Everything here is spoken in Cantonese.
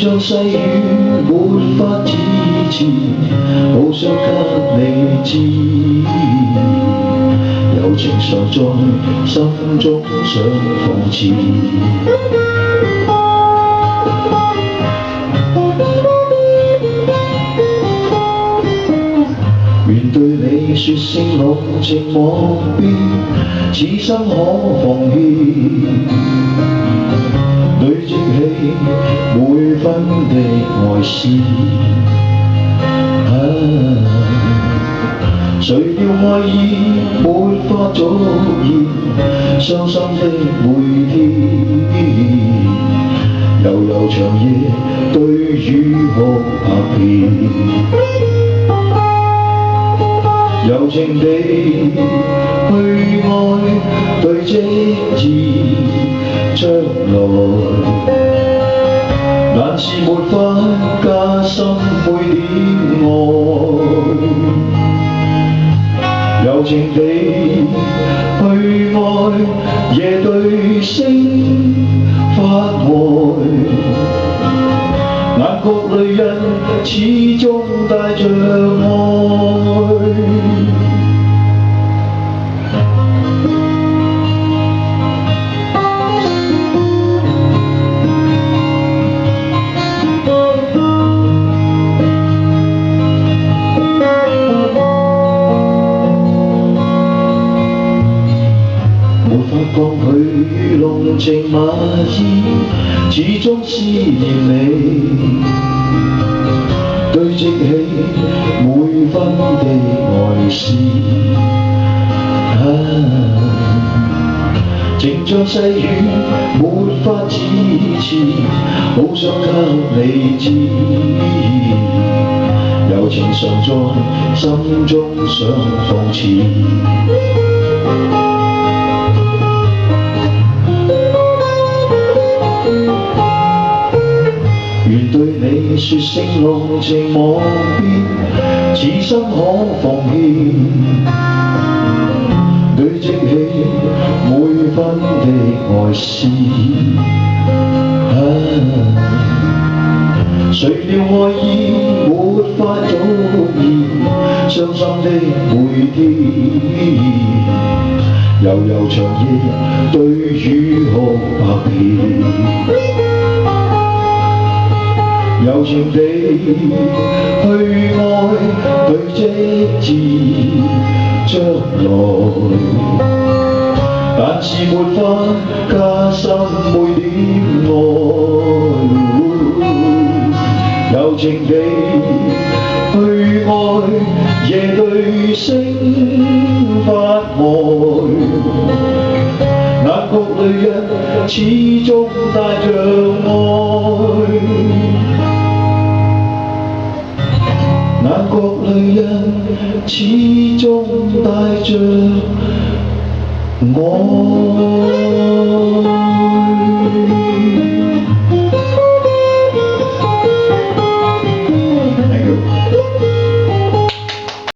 像細雨沒法支持，好想給你知，柔情常在心中想諷刺。面對你說聲濃情莫變，此生可放棄，累積起每分的愛思。誰料愛意沒法早現，傷心的每天，悠悠長夜對雨哭拍片。柔情地去愛，對積至將來，但是沒法加深每點愛。柔情地去愛，夜對星發呆，眼角淚印始終帶着愛。抗拒濃情蜜意，始終思念你，堆積起每分的愛思。情像細雨沒法支持，好想給你知，柔情常在心中想諷刺。面對你說聲濃情莫變，此生可放棄，累積起每分的愛思。誰料愛意沒法早現，傷心的每天，悠悠長夜對雨哭拍片。柔情地去愛，對積至將來，但是沒法加深每點愛。柔情地去愛，夜對星發呆，眼角淚印始終帶着愛。眼角淚印始終帶着愛。